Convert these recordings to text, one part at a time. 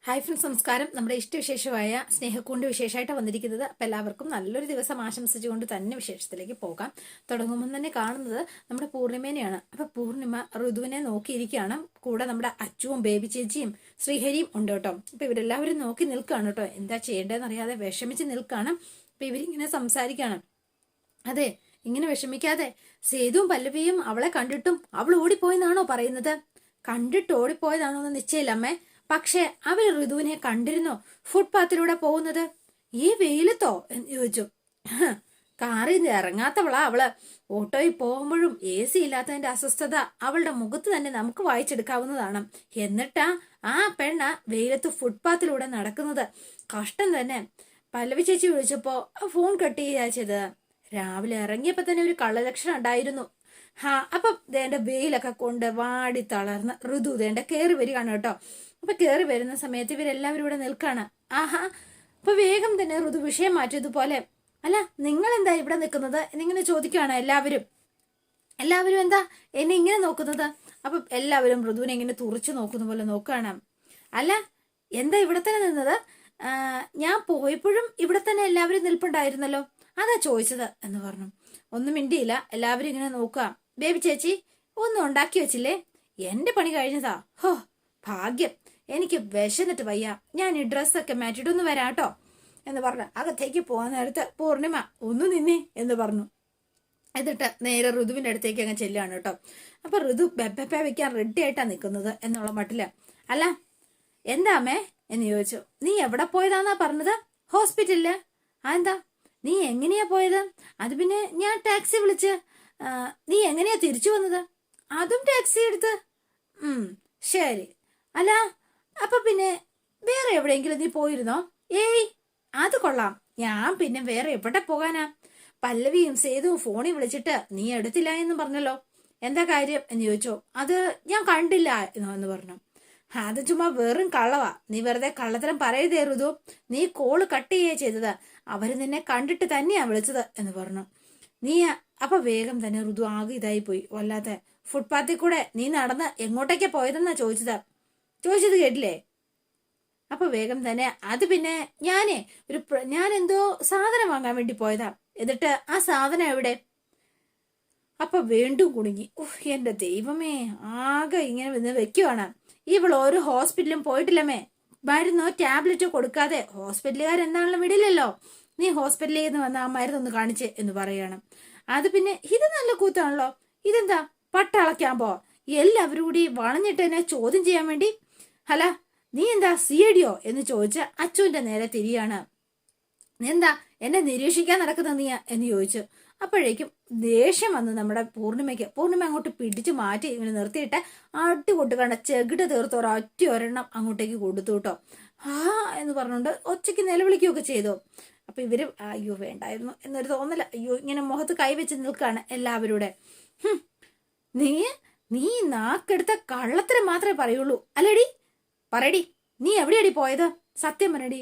Hi friends, നമസ്കാരം. നമ്മുടെ ഇഷ്ടവിശേഷമായ സ്നേഹക്കൂണ്ട് വിശേഷമായിട്ട് വന്നിരിക്കുന്നത്. അപ്പം എല്ലാവർക്കും നല്ലൊരു ദിവസം ആശംസിച്ചുകൊണ്ട് തന്നെ വിശേഷത്തിലേക്ക് പോകാം. തുടങ്ങുമ്പോൾ തന്നെ കാണുന്നത് നമ്മുടെ പൂർണിമേനെയാണ്. അപ്പം പൂർണിമ ഋതുവിനെ നോക്കിയിരിക്കുകയാണ്. കൂടെ നമ്മുടെ അച്ചുവും ബേബി ചേച്ചിയും ശ്രീഹരിയും ഉണ്ട് കേട്ടോ. അപ്പം ഇവരെല്ലാവരും നോക്കി നിൽക്കുകയാണ് കേട്ടോ. എന്താ ചെയ്യേണ്ടതെന്ന് അറിയാതെ വിഷമിച്ച് നിൽക്കുകയാണ്. അപ്പം ഇവരിങ്ങനെ സംസാരിക്കുകയാണ്. അതെ, ഇങ്ങനെ വിഷമിക്കാതെ. സേതുവും പല്ലവിയും അവളെ കണ്ടിട്ടും അവൾ ഓടിപ്പോയെന്നാണോ പറയുന്നത്? കണ്ടിട്ട് ഓടിപ്പോയതാണോ എന്ന് നിശ്ചയില്ല അമ്മേ. പക്ഷെ അവര് ഋതുവിനെ കണ്ടിരുന്നോ ഫുട്പാത്തിലൂടെ പോകുന്നത്? ഈ വെയിലത്തോ എന്ന് ചോദിച്ചു. കാറിൽ നിന്ന് ഇറങ്ങാത്തവളാ അവള്. ഓട്ടോയിൽ പോകുമ്പോഴും AC ഇല്ലാത്തതിന്റെ അസ്വസ്ഥത അവളുടെ മുഖത്ത് തന്നെ നമുക്ക് വായിച്ചെടുക്കാവുന്നതാണ്. എന്നിട്ടാ ആ പെണ്ണ വെയിലത്ത് ഫുട്പാത്തിലൂടെ നടക്കുന്നത്. കഷ്ടം തന്നെ. പല്ലവി ചേച്ചി വിളിച്ചപ്പോ ഫോൺ കട്ട് ചെയ്യാ ചെയ്തത്. രാവിലെ ഇറങ്ങിയപ്പോ തന്നെ ഒരു കള്ളലക്ഷണം ഉണ്ടായിരുന്നു. അപ്പൊ ദേണ്ട വെയിലൊക്കെ കൊണ്ട് വാടി തളർന്ന് ഋതു ദേണ്ട കയറി വരികയാണ് കേട്ടോ. അപ്പൊ കയറി വരുന്ന സമയത്ത് ഇവരെല്ലാവരും ഇവിടെ നിൽക്കാണ്. അപ്പൊ വേഗം തന്നെ ഋതു വിഷയം മാറ്റിയതുപോലെ, അല്ല നിങ്ങൾ എന്താ ഇവിടെ നിൽക്കുന്നത് എന്നിങ്ങനെ ചോദിക്കുകയാണ് എല്ലാവരും. എന്താ എന്നെ ഇങ്ങനെ നോക്കുന്നത്? അപ്പൊ എല്ലാവരും ഋതുവിനെ ഇങ്ങനെ തുറച്ചു നോക്കുന്ന പോലെ നോക്കുകയാണ്. അല്ല, എന്താ ഇവിടെ തന്നെ നിന്നത്? ഞാൻ പോയപ്പോഴും ഇവിടെ തന്നെ എല്ലാവരും നിൽപ്പുണ്ടായിരുന്നല്ലോ, അതാ ചോദിച്ചത് എന്ന് പറഞ്ഞു. ഒന്നും മിണ്ടിയില്ല. എല്ലാവരും ഇങ്ങനെ നോക്കുക. ബേബി ചേച്ചി ഒന്നും ഉണ്ടാക്കി വെച്ചില്ലേ? എന്റെ പണി കഴിഞ്ഞതാ. ഹോ ഭാഗ്യം. എനിക്ക് വിശന്നിട്ട് വയ്യ. ഞാൻ ഈ ഡ്രസ്സൊക്കെ മാറ്റിട്ടൊന്ന് വരാട്ടോ എന്ന് പറഞ്ഞു അകത്തേക്ക് പോകാൻ നേരത്ത് പൂർണിമ ഒന്നു നിന്നേ എന്ന് പറഞ്ഞു. എന്നിട്ട് നേരെ ഋതുവിന്റെ അടുത്തേക്ക് അങ്ങ് ചെല്ലുകയാണ് കേട്ടോ. അപ്പൊ ഋതു ബെപ്പ വെക്കാൻ റെഡി ആയിട്ടാ നിൽക്കുന്നത് എന്നുള്ള മട്ടില്ല. അല്ല എന്താ അമ്മേ എന്ന് ചോദിച്ചു. നീ എവിടെ പോയതാന്നാ പറഞ്ഞത്? ഹോസ്പിറ്റലില്. അതെന്താ? നീ എങ്ങനെയാ പോയത്? അത് പിന്നെ ഞാൻ ടാക്സി വിളിച്ച്. നീ എങ്ങനെയാ തിരിച്ചു വന്നത്? അതും ടാക്സി എടുത്ത്. ശരി. അല്ല അപ്പൊ പിന്നെ വേറെ എവിടെയെങ്കിലും നീ പോയിരുന്നോ? ഏയ് അത് കൊള്ളാം. ഞാൻ പിന്നെ വേറെ എവിടെ പോകാനാ? പല്ലവിയും സേതുവും ഫോണിൽ വിളിച്ചിട്ട് നീ എടുത്തില്ല എന്ന് പറഞ്ഞല്ലോ. എന്താ കാര്യം എന്ന് ചോദിച്ചോ. അത് ഞാൻ കണ്ടില്ല എന്ന് പറഞ്ഞു. അത് ചുമ്മാ വെറും കള്ളവാ. നീ വെറുതെ കള്ളത്തരം പറയതേറുതു. നീ കോള് കട്ട് ചെയ്യേ ചെയ്തത്. അവര് നിന്നെ കണ്ടിട്ട് തന്നെയാ വിളിച്ചത് എന്ന് പറഞ്ഞു. നീ അപ്പൊ വേഗം തന്നെ ഋതു ആകെ ഇതായി പോയി. വല്ലാത്ത. ഫുട്പാത്തിൽ കൂടെ നീ നടന്ന് എങ്ങോട്ടേക്കാ പോയതെന്നാ ചോദിച്ചത് കേട്ടില്ലേ? അപ്പൊ വേഗം തന്നെ അത് പിന്നെ ഞാൻ എന്തോ സാധനം വാങ്ങാൻ വേണ്ടി പോയതാ. എന്നിട്ട് ആ സാധനം എവിടെ? അപ്പൊ വീണ്ടും കുടുങ്ങി. എന്റെ ദൈവമേ, ആകെ ഇങ്ങനെ നിന്ന് വെക്കുവാണ്. ഇവൾ ഒരു ഹോസ്പിറ്റലും പോയിട്ടില്ലമ്മേ. മരുന്നോ ടാബ്ലറ്റോ കൊടുക്കാതെ ഹോസ്പിറ്റലുകാരെന്താണെങ്കിലും വിടില്ലല്ലോ. നീ ഹോസ്പിറ്റലിൽ നിന്ന് വന്ന ആ മരുന്നൊന്ന് കാണിച്ച് എന്ന് പറയാണ്. അത് പിന്നെ ഇത് നല്ല കൂത്താണല്ലോ. ഇതെന്താ പട്ടളക്കാമ്പോ? എല്ലാവരും കൂടി വളഞ്ഞിട്ട് എന്നെ ചോദ്യം ചെയ്യാൻ വേണ്ടി. അല്ല നീ എന്താ CID എന്ന് ചോദിച്ച അച്ചുവിന്റെ നേരെ തിരിയാണ്. എന്താ എന്നെ നിരീക്ഷിക്കാൻ നടക്കുന്ന നീ എന്ന് ചോദിച്ചു. അപ്പോഴേക്കും ദേഷ്യം വന്ന് നമ്മുടെ പൂർണിമയ്ക്ക്. പൂർണിമ അങ്ങോട്ട് പിടിച്ചു മാറ്റി ഇങ്ങനെ നിർത്തിയിട്ട് അടികൊട്ട് കണ്ട ചെകിട് തീർത്ത് ഒരെണ്ണം അങ്ങോട്ടേക്ക് കൊടുത്തു കേട്ടോ. എന്ന് പറഞ്ഞുകൊണ്ട് ഒച്ചയ്ക്ക് നിലവിളിക്കുകയൊക്കെ ചെയ്തു. അപ്പൊ ഇവര് അയ്യോ വേണ്ടായിരുന്നു എന്നൊരു തോന്നല. അയ്യോ ഇങ്ങനെ മുഖത്ത് കൈവച്ച് നിൽക്കാണ് എല്ലാവരുടെ. നീ നാക്കെടുത്ത കള്ളത്തരം മാത്രമേ പറയുള്ളൂ അല്ലേടി? പറയടി, നീ എവിടെയാടി പോയത്? സത്യം പറയടി.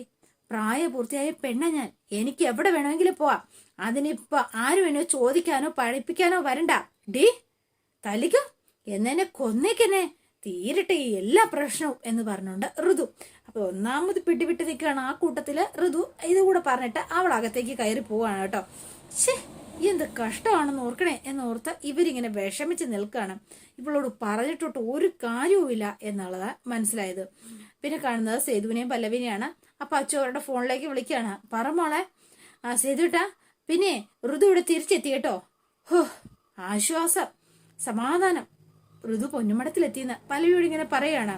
പ്രായപൂർത്തിയായ പെണ്ണ ഞാൻ. എനിക്ക് എവിടെ വേണമെങ്കിലും പോവാം. അതിനിപ്പോ ആരും എന്നെ ചോദിക്കാനോ പഠിപ്പിക്കാനോ വരണ്ട. ഡീ തലിക്കോ എന്നെ കൊന്നേക്കെന്നെ തീരട്ടെ ഈ എല്ലാ പ്രശ്നവും എന്ന് പറഞ്ഞുകൊണ്ട് ഋതു. അപ്പൊ ഒന്നാമത് പിടിവിട്ട് നിൽക്കുകയാണ് ആ കൂട്ടത്തില് ഋതു. ഇതുകൂടെ പറഞ്ഞിട്ട് അവൾ അകത്തേക്ക് കയറി പോവാണ് കേട്ടോ. എന്ത് കഷ്ടമാണെന്ന് ഓർക്കണേ എന്നോർത്ത് ഇവരിങ്ങനെ വിഷമിച്ച് നിൽക്കുകയാണ്. ഇവളോട് പറഞ്ഞിട്ടോട്ട് ഒരു കാര്യവുമില്ല എന്നുള്ളതാ മനസ്സിലായത്. പിന്നെ കാണുന്നത് സേതുവിനെയും പല്ലവിനെയാണ്. അപ്പൊ അച്ചു അവരുടെ ഫോണിലേക്ക് വിളിക്കുകയാണ്. പറ മോളെ. സേതുട്ടാ, പിന്നെ ഋതു ഇവിടെ തിരിച്ചെത്തി കേട്ടോ. ആശ്വാസം, സമാധാനം. ഋതു പൊന്നുമടത്തിലെത്തിയെന്ന് പല്ലവിയോട് ഇങ്ങനെ പറയാണ്.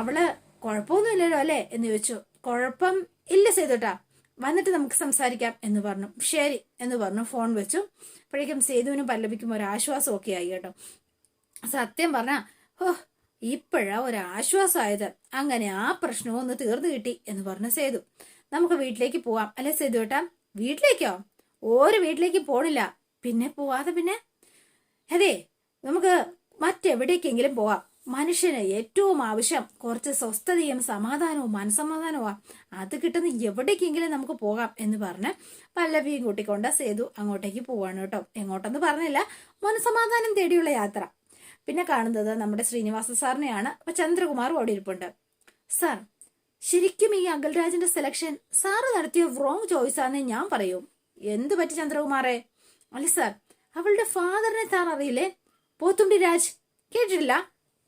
അവള് കുഴപ്പമൊന്നുമില്ലല്ലോ അല്ലേ എന്ന് ചോദിച്ചു. കുഴപ്പം ഇല്ല സേതുട്ടാ, വന്നിട്ട് നമുക്ക് സംസാരിക്കാം എന്ന് പറഞ്ഞു. ശരി എന്ന് പറഞ്ഞു ഫോൺ വെച്ചു. അപ്പോഴേക്കും സേതുവിനും പല്ലവിക്കും ഒരാശ്വാസം ഒക്കെ ആയി കേട്ടോ. സത്യം പറഞ്ഞ ഇപ്പോഴാ ഒരാശ്വാസമായത്. അങ്ങനെ ആ പ്രശ്നവും ഒന്ന് തീർന്നു കിട്ടി എന്ന് പറഞ്ഞു സേതു. നമുക്ക് വീട്ടിലേക്ക് പോവാം അല്ലെ സേതു ഏട്ടാ? വീട്ടിലേക്കോ? ഒരു വീട്ടിലേക്ക് പോണില്ല. പിന്നെ പോവാതെ പിന്നെ? അതെ, നമുക്ക് മറ്റെവിടേക്കെങ്കിലും പോവാം. മനുഷ്യന് ഏറ്റവും ആവശ്യം കുറച്ച് സ്വസ്ഥതയും സമാധാനവും മനസമാധാനവും. അത് കിട്ടുന്ന എവിടേക്കെങ്കിലും നമുക്ക് പോകാം എന്ന് പറഞ്ഞ് പല്ലവിയും കൂട്ടിക്കൊണ്ട് സേതു അങ്ങോട്ടേക്ക് പോവാണ് കേട്ടോ. എങ്ങോട്ടെന്ന് പറഞ്ഞില്ല, മനസമാധാനം തേടിയുള്ള യാത്ര. പിന്നെ കാണുന്നത് നമ്മുടെ ശ്രീനിവാസ സാറിനെയാണ്. അപ്പൊ ചന്ദ്രകുമാറും അവിടെ ഇരിപ്പുണ്ട്. സാർ, ശരിക്കും ഈ അഖിൽരാജിന്റെ സെലക്ഷൻ സാറ് നടത്തിയ റോങ് ചോയ്സ് ആണെന്ന് ഞാൻ പറയൂ. എന്ത് പറ്റി ചന്ദ്രകുമാറെ? അല്ല സാർ, അവളുടെ ഫാദറിനെ സാർ അറിയില്ലേ? പോത്തുണ്ടി രാജ് കേട്ടിട്ടില്ല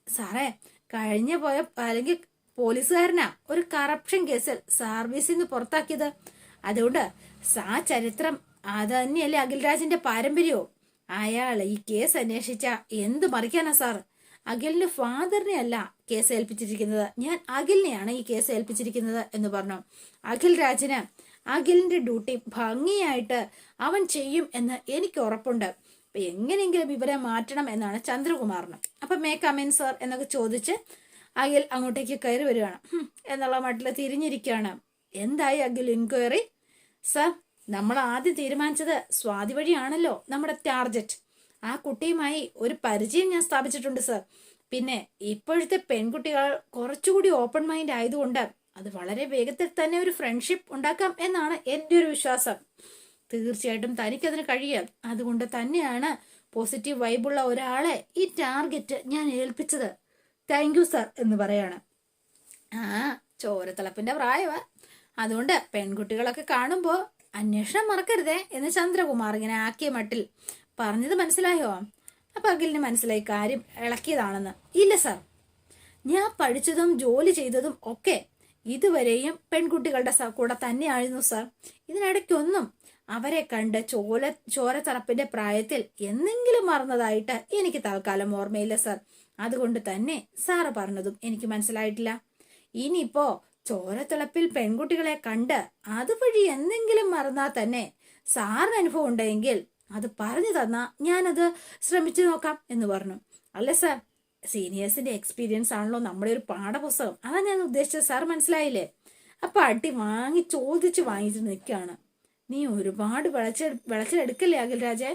സാറേ? കഴിഞ്ഞ പോയ അല്ലെങ്കിൽ പോലീസുകാരനാ ഒരു കറപ്ഷൻ കേസിൽ സർവീസിൽ നിന്ന് പുറത്താക്കിയത്. അതുകൊണ്ട് ആ ചരിത്രം അത് തന്നെയല്ലേ അഖിൽരാജിന്റെ പാരമ്പര്യവും. അയാൾ ഈ കേസ് അന്വേഷിച്ച എന്ത് മറിക്കാനാ സാർ? അഖിലിന്റെ ഫാദറിനെ അല്ല കേസ് ഏൽപ്പിച്ചിരിക്കുന്നത്, ഞാൻ അഖിലിനെയാണ് ഈ കേസ് ഏൽപ്പിച്ചിരിക്കുന്നത് എന്ന് പറഞ്ഞു. അഖിൽ രാജിന് അഖിലിന്റെ ഡ്യൂട്ടി ഭംഗിയായിട്ട് അവൻ ചെയ്യും എന്ന് എനിക്ക് ഉറപ്പുണ്ട്. അപ്പൊ എങ്ങനെയെങ്കിലും ഇവരെ മാറ്റണം എന്നാണ് ചന്ദ്രകുമാറിന്. അപ്പൊ മേ കമിൻ സാർ എന്നൊക്കെ ചോദിച്ച് അഖിൽ അങ്ങോട്ടേക്ക് കയറി വരികയാണ്. എന്നുള്ള മട്ടിൽ തിരിഞ്ഞിരിക്കുകയാണ്. എന്തായി അഖിൽ ഇൻക്വയറി? സർ, നമ്മൾ ആദ്യം തീരുമാനിച്ചത് സ്വാതി വഴിയാണല്ലോ നമ്മുടെ ടാർജറ്റ്. ആ കുട്ടിയുമായി ഒരു പരിചയം ഞാൻ സ്ഥാപിച്ചിട്ടുണ്ട് സർ. പിന്നെ ഇപ്പോഴത്തെ പെൺകുട്ടികൾ കുറച്ചുകൂടി ഓപ്പൺ മൈൻഡ് ആയതുകൊണ്ട് അത് വളരെ വേഗത്തിൽ തന്നെ ഒരു ഫ്രണ്ട്ഷിപ്പ് ഉണ്ടാക്കാം എന്നാണ് എൻ്റെ ഒരു വിശ്വാസം. തീർച്ചയായിട്ടും തനിക്കതിന് കഴിയാം. അതുകൊണ്ട് തന്നെയാണ് പോസിറ്റീവ് വൈബുള്ള ഒരാളെ ഈ ടാർഗറ്റ് ഞാൻ ഏൽപ്പിച്ചത്. താങ്ക് യു സർ എന്ന് പറയാണ്. ചോരത്തിളപ്പിന്റെ പ്രായവാ, അതുകൊണ്ട് പെൺകുട്ടികളൊക്കെ കാണുമ്പോൾ അന്വേഷണം മറക്കരുതേ എന്ന് ചന്ദ്രകുമാർ ഇങ്ങനെ ആക്കിയ മട്ടിൽ പറഞ്ഞത് മനസ്സിലായോ? അപ്പൊ അഖിലിന് മനസ്സിലായി കാര്യം ഇളക്കിയതാണെന്ന്. ഇല്ല സർ, ഞാൻ പഠിച്ചതും ജോലി ചെയ്തതും ഒക്കെ ഇതുവരെയും പെൺകുട്ടികളുടെ കൂടെ തന്നെയായിരുന്നു സർ. ഇതിനിടയ്ക്കൊന്നും അവരെ കണ്ട് ചോരത്തറപ്പിന്റെ പ്രായത്തിൽ എന്തെങ്കിലും മറന്നതായിട്ട് എനിക്ക് തൽക്കാലം ഓർമ്മയില്ല സർ. അതുകൊണ്ട് തന്നെ സാറ് പറഞ്ഞതും എനിക്ക് മനസ്സിലായിട്ടില്ല. ഇനിയിപ്പോ ചോരത്തിളപ്പിൽ പെൺകുട്ടികളെ കണ്ട് അതുവഴി എന്തെങ്കിലും മറന്നാൽ തന്നെ സാറിന് അനുഭവം ഉണ്ടെങ്കിൽ അത് പറഞ്ഞു തന്നാ ഞാനത് ശ്രമിച്ചു നോക്കാം എന്ന് പറഞ്ഞു. അല്ല സാർ, സീനിയേഴ്സിന്റെ എക്സ്പീരിയൻസ് ആണല്ലോ നമ്മുടെ ഒരു പാഠപുസ്തകം, അതാ ഞാൻ ഉദ്ദേശിച്ചത്. സാർ മനസ്സിലായില്ലേ? അപ്പൊ അടി ചോദിച്ചു വാങ്ങിച്ചു നിൽക്കുകയാണ്. നീ ഒരുപാട് വിളച്ചിലെടുക്കല്ലേ അഖിൽ രാജേ?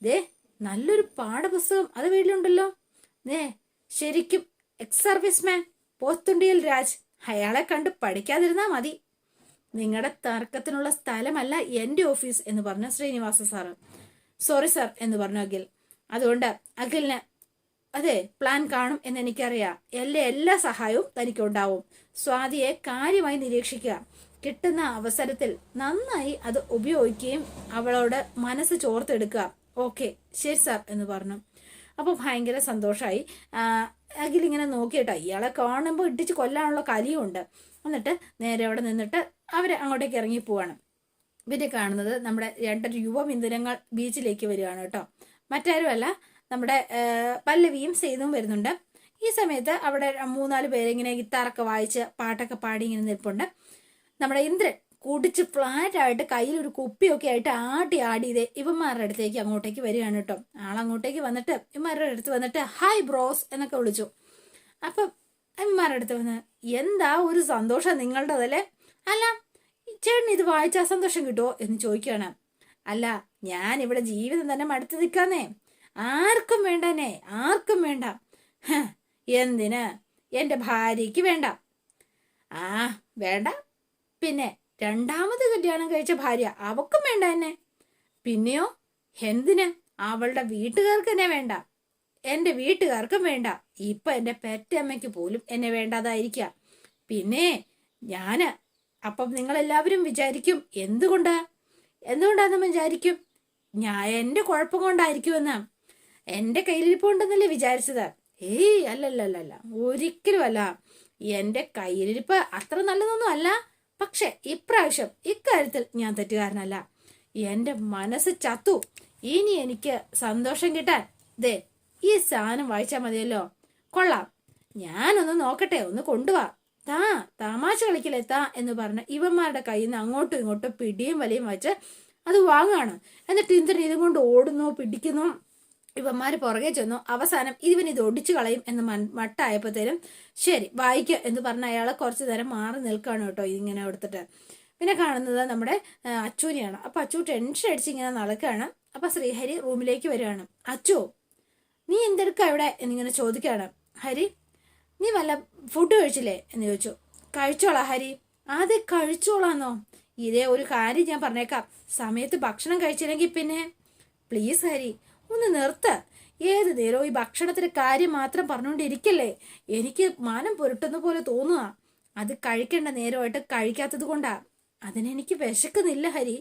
ദേ, നല്ലൊരു പാഠപുസ്തകം അത് വീട്ടിലുണ്ടല്ലോ. ശരിക്കും എക്സ് സർവീസ് മാൻ പോത്തുണ്ടിയിൽ രാജ്, അയാളെ കണ്ട് പഠിക്കാതിരുന്നാ മതി. നിങ്ങളുടെ തർക്കത്തിനുള്ള സ്ഥലമല്ല എൻ്റെ ഓഫീസ് എന്ന് പറഞ്ഞ ശ്രീനിവാസ സാറ്. സോറി സാർ എന്ന് പറഞ്ഞു അഖിൽ. അതുകൊണ്ട് അഖിലിന് അതെ പ്ലാൻ കാണും എന്ന് എനിക്കറിയാം. എല്ലാ സഹായവും തനിക്കുണ്ടാവും. സ്വാതിയെ കാര്യമായി നിരീക്ഷിക്കുക. കിട്ടുന്ന അവസരത്തിൽ നന്നായി അത് ഉപയോഗിക്കുകയും അവളോട് മനസ്സ് ചോർത്തെടുക്കുക. ഓക്കെ ശരി സാർ എന്ന് പറഞ്ഞു. അപ്പൊ ഭയങ്കര സന്തോഷമായി. അഖിൽ ഇങ്ങനെ നോക്കിയിട്ടോ, ഇയാളെ കാണുമ്പോൾ ഇട്ടിച്ച് കൊല്ലാനുള്ള കലിയുണ്ട്. എന്നിട്ട് നേരെ അവിടെ നിന്നിട്ട് അവര് അങ്ങോട്ടേക്ക് ഇറങ്ങി പോവാണ്. പിന്നെ കാണുന്നത് നമ്മുടെ 2 യുവമിഥുനങ്ങൾ ബീച്ചിലേക്ക് വരികയാണ് കേട്ടോ. മറ്റാരുമല്ല, നമ്മുടെ പല്ലവിയും സെയ്തും വരുന്നുണ്ട്. ഈ സമയത്ത് അവിടെ 3-4 പേരിങ്ങനെ ഗിത്താറൊക്കെ വായിച്ച് പാട്ടൊക്കെ പാടി ഇങ്ങനെ നിൽപ്പുണ്ട്. നമ്മുടെ ഇന്ദ്രൻ കുടിച്ച് ഫ്ലാറ്റായിട്ട് കയ്യിലൊരു കുപ്പിയൊക്കെ ആയിട്ട് ആടി ഇതേ ഇവന്മാരുടെ അടുത്തേക്ക് അങ്ങോട്ടേക്ക് വരികയാണ് കേട്ടോ. ആളങ്ങോട്ടേക്ക് വന്നിട്ട് ഇവന്മാരുടെ അടുത്ത് വന്നിട്ട് ഹായ് ബ്രോസ് എന്നൊക്കെ വിളിച്ചു. അപ്പം ഇവന്മാരുടെ അടുത്ത് വന്ന് എന്താ ഒരു സന്തോഷം നിങ്ങളുടേതല്ലേ? അല്ല ചേട്ടൻ ഇത് വായിച്ചാൽ സന്തോഷം കിട്ടുമോ എന്ന് ചോദിക്കുകയാണ്. അല്ല, ഞാൻ ഇവിടെ ജീവിതം തന്നെ മടുത്ത് നിൽക്കാന്നേ. ആർക്കും വേണ്ടനെ, ആർക്കും വേണ്ട. എന്തിന്? എൻ്റെ ഭാര്യയ്ക്ക് വേണ്ട. വേണ്ട. പിന്നെ 2ാമത് കല്യാണം കഴിച്ച ഭാര്യ, അവക്കും വേണ്ട എന്നെ. പിന്നെയോ എന്തിന്? അവളുടെ വീട്ടുകാർക്ക് എന്നെ വേണ്ട, എൻ്റെ വീട്ടുകാർക്കും വേണ്ട. ഇപ്പൊ എൻ്റെ പെറ്റമ്മയ്ക്ക് പോലും എന്നെ വേണ്ടാതായിരിക്കുക. പിന്നെ ഞാന് അപ്പം നിങ്ങളെല്ലാവരും വിചാരിക്കും എന്തുകൊണ്ടാന്ന് വിചാരിക്കും എൻ്റെ കുഴപ്പം കൊണ്ടായിരിക്കുമെന്ന്. എൻ്റെ കയ്യിലിരിപ്പുണ്ടെന്നല്ലേ വിചാരിച്ചത്? അല്ലല്ലല്ല, ഒരിക്കലും അല്ല. എൻ്റെ കയ്യിലിരിപ്പ് അത്ര നല്ലതൊന്നും അല്ല. പക്ഷെ ഇപ്രാവശ്യം ഇക്കാര്യത്തിൽ ഞാൻ തെറ്റുകാരനല്ല. എൻ്റെ മനസ്സ് ചത്തു. ഇനി എനിക്ക് സന്തോഷം കിട്ടാൻ ദേ ഈ സാധനം വായിച്ചാൽ മതിയല്ലോ. കൊള്ളാം, ഞാനൊന്ന് നോക്കട്ടെ, ഒന്ന് കൊണ്ടുവാ. തമാശ കളിക്കലേ എന്ന് പറഞ്ഞ് ഇവന്മാരുടെ കയ്യിൽ നിന്ന് അങ്ങോട്ടും ഇങ്ങോട്ടും പിടിയും വലിയും വെച്ച് അത് വാങ്ങാണ്. എന്നിട്ട് ഇന്ദ്രൻ ഇതും കൊണ്ട് ഓടുന്നു, പിടിക്കുന്നു. ഇവന്മാര് പുറകെ ചെന്നു. അവസാനം ഇത് ഒടിച്ചു കളയും എന്ന് മട്ടായപ്പോഴത്തേനും ശരി വായിക്കുക എന്ന് പറഞ്ഞ അയാളെ കുറച്ചു നേരം മാറി നിൽക്കുകയാണ് കേട്ടോ ഇതിങ്ങനെ എടുത്തിട്ട്. പിന്നെ കാണുന്നത് നമ്മുടെ അച്ചുവിനെയാണ്. അപ്പൊ അച്ചു ടെൻഷൻ അടിച്ച് ഇങ്ങനെ നടക്കുകയാണ്. അപ്പൊ ശ്രീഹരി റൂമിലേക്ക് വരികയാണ്. അച്ചു, നീ എന്തെടുക്കാ ഇവിടെ എന്നിങ്ങനെ ചോദിക്കുകയാണ്. ഹരി, നീ വല്ല ഫുഡ് കഴിച്ചില്ലേ എന്ന് ചോദിച്ചു. കഴിച്ചോളാം ഹരി. ആദ്യം കഴിച്ചോളാന്നോ? ഇതേ ഒരു കാര്യം ഞാൻ പറഞ്ഞേക്കാം, സമയത്ത് ഭക്ഷണം കഴിച്ചില്ലെങ്കിൽ പിന്നെ പ്ലീസ് ഹരി ഒന്ന് നിർത്ത്. ഏത് നേരവും ഈ ഭക്ഷണത്തിന്റെ കാര്യം മാത്രം പറഞ്ഞുകൊണ്ടിരിക്കല്ലേ? എനിക്ക് മാനം പുരട്ടുന്ന പോലെ തോന്നുക. അത് കഴിക്കേണ്ട നേരമായിട്ട് കഴിക്കാത്തത് കൊണ്ടാ. അതിനെനിക്ക് വിശക്കുന്നില്ല ഹരി.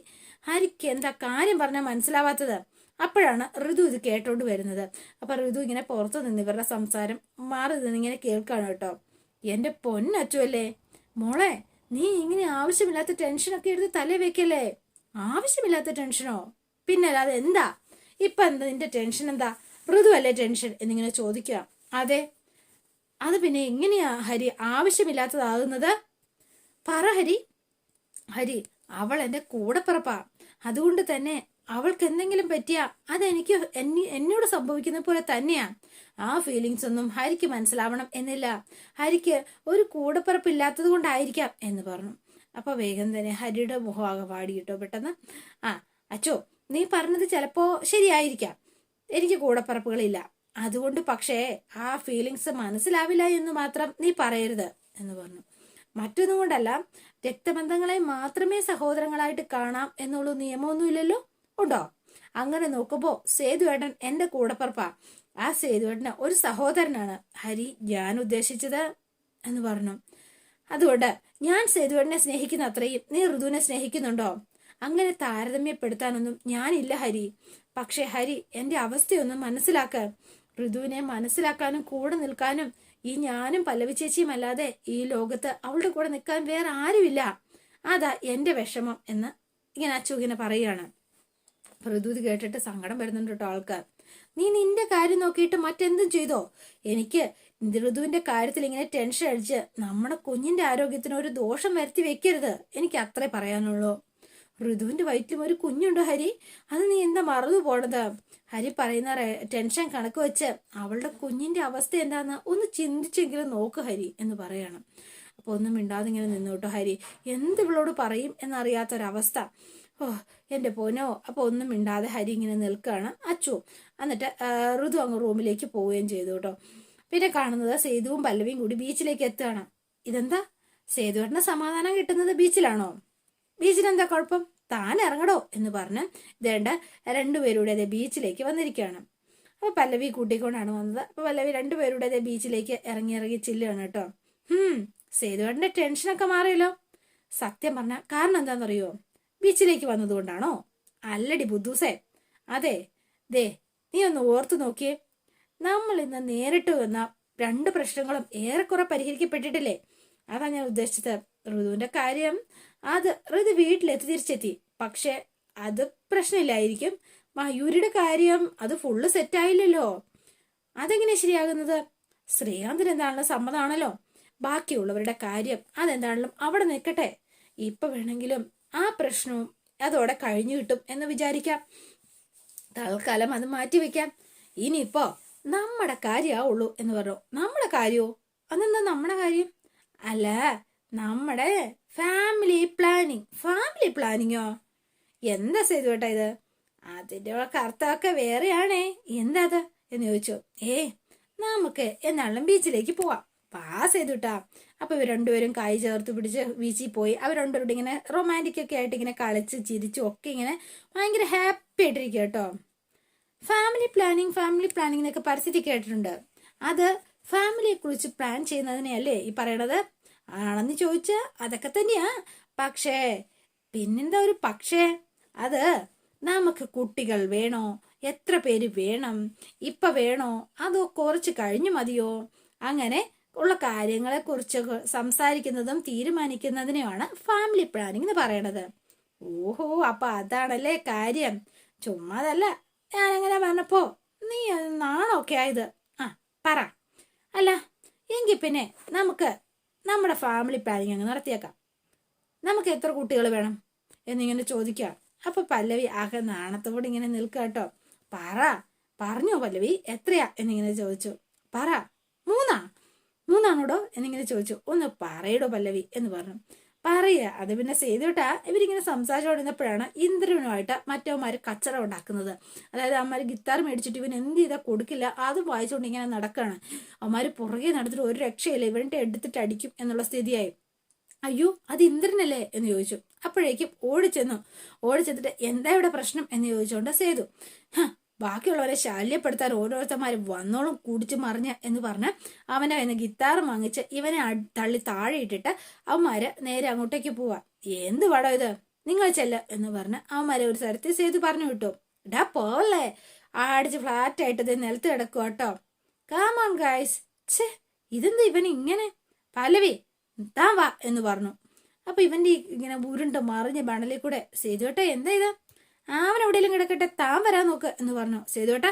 ഹരിക്ക് എന്താ കാര്യം പറഞ്ഞാൽ മനസ്സിലാവാത്തത്? അപ്പോഴാണ് ഋതു ഇത് കേട്ടോണ്ട് വരുന്നത്. അപ്പൊ ഋതു ഇങ്ങനെ പുറത്തു നിന്ന് ഇവരുടെ സംസാരം മാറി നിന്ന് ഇങ്ങനെ കേൾക്കാണ് കേട്ടോ. എന്റെ പൊന്നച്ചുവല്ലേ മോളെ, നീ ഇങ്ങനെ ആവശ്യമില്ലാത്ത ടെൻഷനൊക്കെ എടുത്ത് തലേ വെക്കല്ലേ. ആവശ്യമില്ലാത്ത ടെൻഷനോ? പിന്നെ അല്ലാതെ എന്താ ഇപ്പൊ? എന്താ നിന്റെ ടെൻഷൻ? എന്താ ഋതു അല്ലേ ടെൻഷൻ എന്നിങ്ങനെ ചോദിക്കുക. അതെ, അത് പിന്നെ എങ്ങനെയാ ഹരി ആവശ്യമില്ലാത്തതാകുന്നത്? പറ ഹരി. ഹരി, അവൾ എൻ്റെ കൂടെപ്പിറപ്പാ. അതുകൊണ്ട് തന്നെ അവൾക്ക് എന്തെങ്കിലും പറ്റിയാ അതെനിക്ക് എന്നോട് സംഭവിക്കുന്ന പോലെ തന്നെയാ. ആ ഫീലിങ്സ് ഒന്നും ഹരിക്ക് മനസ്സിലാവണം എന്നില്ല. ഹരിക്ക് ഒരു കൂടെപ്പിറപ്പില്ലാത്തത് കൊണ്ടായിരിക്കാം എന്ന് പറഞ്ഞു. അപ്പൊ വേഗം തന്നെ ഹരിയുടെ മുഖമാകെ വാടിയിട്ടോ പെട്ടെന്ന്. ആ അച്ചോ, നീ പറഞ്ഞത് ചിലപ്പോ ശരിയായിരിക്കാം. എനിക്ക് കൂടെപ്പിറപ്പുകളില്ല, അതുകൊണ്ട് പക്ഷേ ആ ഫീലിങ്സ് മനസ്സിലാവില്ല എന്ന് മാത്രം നീ പറയരുത് എന്ന് പറഞ്ഞു. മറ്റൊന്നും കൊണ്ടല്ല, രക്തബന്ധങ്ങളെ മാത്രമേ സഹോദരങ്ങളായിട്ട് കാണാം എന്നുള്ള നിയമമൊന്നുമില്ലല്ലോ. ഉണ്ടോ? അങ്ങനെ നോക്കുമ്പോ സേതുവേട്ടൻ എന്റെ കൂടെപ്പിറപ്പാ. ആ സേതുവേട്ടന് ഒരു സഹോദരനാണ് ഹരി ഞാൻ ഉദ്ദേശിച്ചത് എന്ന് പറഞ്ഞു. അതുകൊണ്ട് ഞാൻ സേതുവേട്ടനെ സ്നേഹിക്കുന്ന അത്രയും നീ ഋതുവിനെ സ്നേഹിക്കുന്നുണ്ടോ? അങ്ങനെ താരതമ്യപ്പെടുത്താനൊന്നും ഞാനില്ല ഹരി. പക്ഷെ ഹരി, എന്റെ അവസ്ഥയൊന്നും മനസ്സിലാക്ക. ഋതുവിനെ മനസ്സിലാക്കാനും കൂടെ നിൽക്കാനും ഈ ഞാനും പല്ലവി ചേച്ചിയും അല്ലാതെ ഈ ലോകത്ത് അവളുടെ കൂടെ നിൽക്കാൻ വേറെ ആരുമില്ല. അതാ എന്റെ വിഷമം എന്ന് ഇങ്ങനെ അച്ചു ഇങ്ങനെ പറയുകയാണ്. ഋതു ഇത് കേട്ടിട്ട് സങ്കടം വരുന്നുണ്ട് കേട്ടോ ആൾക്കാർ. നീ നിന്റെ കാര്യം നോക്കിയിട്ട് മറ്റെന്തും ചെയ്തോ? എനിക്ക് ഋതുവിന്റെ കാര്യത്തിൽ ഇങ്ങനെ ടെൻഷൻ അടിച്ച് നമ്മുടെ കുഞ്ഞിന്റെ ആരോഗ്യത്തിന് ഒരു ദോഷം വരുത്തി വെക്കരുത്. എനിക്ക് അത്രേ പറയാനുള്ളൂ. ഋതുവിന്റെ വയറ്റിലും ഒരു കുഞ്ഞുണ്ടോ ഹരി? അത് നീ എന്താ മറന്നു പോണത്? ഹരി പറയുന്ന ടെൻഷൻ കണക്ക് വെച്ച് അവളുടെ കുഞ്ഞിന്റെ അവസ്ഥ എന്താന്ന് ഒന്ന് ചിന്തിച്ചെങ്കിലും നോക്ക് ഹരി എന്ന് പറയാണ്. അപ്പൊ ഒന്നും മിണ്ടാതെ ഇങ്ങനെ നിന്നോട്ടോ ഹരി. എന്ത് ഇവളോട് പറയും എന്നറിയാത്തൊരവസ്ഥ. ഓ എന്റെ പോനോ. അപ്പൊ ഒന്നും മിണ്ടാതെ ഹരി ഇങ്ങനെ നിൽക്കുകയാണ്. അച്ചു എന്നിട്ട് ഋതു അങ്ങ് റൂമിലേക്ക് പോവുകയും ചെയ്തു കേട്ടോ. പിന്നെ കാണുന്നത് സേതുവും പല്ലവിയും കൂടി ബീച്ചിലേക്ക് എത്തുകയാണ്. ഇതെന്താ, സേതുവേട്ടന് സമാധാനം കിട്ടുന്നത് ബീച്ചിലാണോ? ബീച്ചിലെന്താ കുഴപ്പം? താൻ ഇറങ്ങടോ എന്ന് പറഞ്ഞ് ഇതേണ്ട രണ്ടുപേരുടെ അതേ ബീച്ചിലേക്ക് വന്നിരിക്കുകയാണ്. അപ്പൊ പല്ലവി കൂട്ടിക്കൊണ്ടാണ് വന്നത്. അപ്പൊ പല്ലവി രണ്ടുപേരുടെ അതേ ബീച്ചിലേക്ക് ഇറങ്ങി ചില്ലുകയാണ് കേട്ടോ. സേതുവേട്ടന്റെ ടെൻഷനൊക്കെ മാറിയല്ലോ. സത്യം പറഞ്ഞ കാരണം എന്താണെന്നറിയോ? ബീച്ചിലേക്ക് വന്നതുകൊണ്ടാണോ? അല്ലടി ബുദ്ധൂസേ. അതെ, ദേ നീ ഒന്ന് ഓർത്തു നോക്കിയേ. നമ്മൾ ഇന്ന് നേരിട്ട് വന്ന രണ്ട് പ്രശ്നങ്ങളും ഏറെക്കുറെ പരിഹരിക്കപ്പെട്ടിട്ടില്ലേ? അതാ ഞാൻ ഉദ്ദേശിച്ചത്. ഋതുവിന്റെ കാര്യം അത് ഋതു വീട്ടിലെത്തി തിരിച്ചെത്തി. പക്ഷെ അത് പ്രശ്നമില്ലായിരിക്കും. മയൂരിയുടെ കാര്യം അത് ഫുള്ള് സെറ്റായില്ലല്ലോ. അതെങ്ങനെ ശരിയാകുന്നത്? ശ്രീകാന്തിന് എന്താണല്ലോ സമ്മതമാണല്ലോ. ബാക്കിയുള്ളവരുടെ കാര്യം അതെന്താണെങ്കിലും അവിടെ നിൽക്കട്ടെ. ഇപ്പൊ വേണമെങ്കിലും ആ പ്രശ്നവും അതോടെ കഴിഞ്ഞു കിട്ടും എന്ന് വിചാരിക്കാം. തൽക്കാലം അത് മാറ്റിവെക്കാം. ഇനിയിപ്പോ നമ്മുടെ കാര്യമാവുള്ളൂ എന്ന് പറഞ്ഞു. നമ്മുടെ കാര്യമോ? അതെന്താ നമ്മുടെ കാര്യം? അല്ല, നമ്മുടെ ഫാമിലി പ്ലാനിങ്. ഫാമിലി പ്ലാനിങ്ങോ? എന്താ സേതുവേട്ടാ ഇത്? അതിന്റെ അർത്ഥമൊക്കെ വേറെയാണേ. എന്താ അത് എന്ന് ചോദിച്ചു. നമുക്ക് എന്നാലും ബീച്ചിലേക്ക് പോവാം. പാസ് ചെയ്തുട്ടാ. അപ്പൊ ഇവർ രണ്ടുപേരും കൈ ചേർത്ത് പിടിച്ച് ബീച്ചിൽ പോയി. അവർ രണ്ടുപേരും ഇങ്ങനെ റൊമാൻറ്റിക് ഒക്കെ ആയിട്ട് ഇങ്ങനെ കളിച്ച് ചിരിച്ചും ഒക്കെ ഇങ്ങനെ ഭയങ്കര ഹാപ്പി ആയിട്ടിരിക്കുക കേട്ടോ. ഫാമിലി പ്ലാനിങ് എന്നൊക്കെ പരസ്യത്തിൽ കേട്ടിട്ടുണ്ട്. അത് ഫാമിലിയെ കുറിച്ച് പ്ലാൻ ചെയ്യുന്നതിനെയല്ലേ ഈ പറയണത്? ആണെന്ന് ചോദിച്ചാ അതൊക്കെ തന്നെയാ. പക്ഷേ പിന്നെന്താ ഒരു പക്ഷേ? അത് നമുക്ക് കുട്ടികൾ വേണോ? എത്ര പേര് വേണം? ഇപ്പൊ വേണോ? അതോ കുറച്ച് കഴിഞ്ഞു മതിയോ? അങ്ങനെ ഉള്ള കാര്യങ്ങളെ കുറിച്ച് സംസാരിക്കുന്നതും തീരുമാനിക്കുന്നതിനെയാണ് ഫാമിലി പ്ലാനിങ് എന്ന് പറയണത്. ഓഹോ, അപ്പൊ അതാണല്ലേ കാര്യം. ചുമ്മാതല്ല ഞാനങ്ങനെ പറഞ്ഞപ്പോ നീ നാണൊക്കെ ആയത്. ആ പറ. അല്ല എങ്കിൽ പിന്നെ നമുക്ക് നമ്മുടെ ഫാമിലി പ്ലാനിങ് അങ്ങ് നടത്തിയേക്കാം. നമുക്ക് എത്ര കുട്ടികൾ വേണം എന്നിങ്ങനെ ചോദിക്കാം. അപ്പൊ പല്ലവി ആകെ നാണത്തോടെ ഇങ്ങനെ നിൽക്കുക കേട്ടോ. പറഞ്ഞോ പല്ലവി, എത്രയാ എന്നിങ്ങനെ ചോദിച്ചു. പറ. മൂന്നാണോടോ എന്നിങ്ങനെ ചോദിച്ചു. ഒന്ന് പറയടോ പല്ലവി എന്ന് പറഞ്ഞു. പറയുക. അത് പിന്നെ സേതുട്ടാ ഇവരിങ്ങനെ സംസാരിച്ചുകൊണ്ടിരുന്നപ്പോഴാണ് ഇന്ദ്രനുമായിട്ട് മറ്റവന്മാര് കച്ചറ ഉണ്ടാക്കുന്നത്. അതായത് അമ്മമാര് ഗിത്താർ മേടിച്ചിട്ട് ഇവൻ എന്ത് ചെയ്താൽ കൊടുക്കില്ല, അതും വായിച്ചുകൊണ്ട് ഇങ്ങനെ നടക്കുകയാണ്. അവന്മാര് പുറകെ നടത്തിട്ട് ഒരു രക്ഷയില്ല, ഇവരുടെ എടുത്തിട്ട് അടിക്കും എന്നുള്ള സ്ഥിതിയായി. അയ്യോ, അത് ഇന്ദ്രനല്ലേ എന്ന് ചോദിച്ചു. അപ്പോഴേക്കും ഓടിച്ചെന്നിട്ട് എന്താ ഇവിടെ പ്രശ്നം എന്ന് ചോദിച്ചുകൊണ്ട് സേതു. ബാക്കിയുള്ളവരെ ശല്യപ്പെടുത്താൻ ഓരോരുത്തന്മാർ വന്നോളും കുടിച്ചു മറിഞ്ഞ് എന്ന് പറഞ്ഞ് അവനെ കയ്യിൽ ഗിത്താർ വാങ്ങിച്ച് ഇവനെ തള്ളി താഴെ ഇട്ടിട്ട് അവന്മാര് നേരെ അങ്ങോട്ടേക്ക് പോവാ. എന്ത് പടം ഇത്, നിങ്ങൾ ചെല്ല എന്ന് പറഞ്ഞ് അവന്മാരെ ഒരു സ്ഥലത്ത് സേതു പറഞ്ഞു വിട്ടു. ഡാ പോവല്ലേ, അടിച്ച് ഫ്ലാറ്റ് ആയിട്ട് ഇത് നിലത്ത് കിടക്കുക കേട്ടോ. Come on guys. ഛേ, ഇതെന്താ ഇവൻ ഇങ്ങനെ? പല്ലവി താൻ വാ എന്ന് പറഞ്ഞു. അപ്പൊ ഇവന്റെ ഇങ്ങനെ ഉരുണ്ട് മറിഞ്ഞ ബണലിൽ കൂടെ സേതുവേട്ടാ എന്താ ഇത്, അവൻ എവിടെയെങ്കിലും കിടക്കട്ടെ, താൻ വരാൻ നോക്ക് എന്ന് പറഞ്ഞു. സേതുവേട്ടാ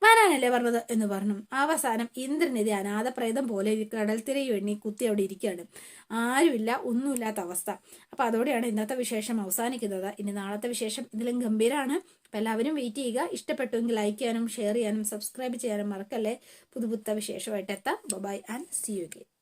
വരാനല്ലേ പറഞ്ഞത് എന്ന് പറഞ്ഞു. അവസാനം ഇന്ദ്രനിധി അനാഥപ്രേതം പോലെ കടൽ തിരയും എണ്ണി കുത്തി അവിടെ ഇരിക്കുകയാണ്. ആരുമില്ല, ഒന്നുമില്ലാത്ത അവസ്ഥ. അപ്പൊ അതോടെയാണ് ഇന്നത്തെ വിശേഷം അവസാനിക്കുന്നത്. ഇനി നാളത്തെ വിശേഷം ഇതിലും ഗംഭീരമാണ്. അപ്പൊ എല്ലാവരും വെയിറ്റ് ചെയ്യുക. ഇഷ്ടപ്പെട്ടുവെങ്കിൽ ലൈക്ക് ചെയ്യാനും ഷെയർ ചെയ്യാനും സബ്സ്ക്രൈബ് ചെയ്യാനും മറക്കല്ലേ. പുതുപുത്ത വിശേഷമായിട്ട് എത്താം. Bye and see you again.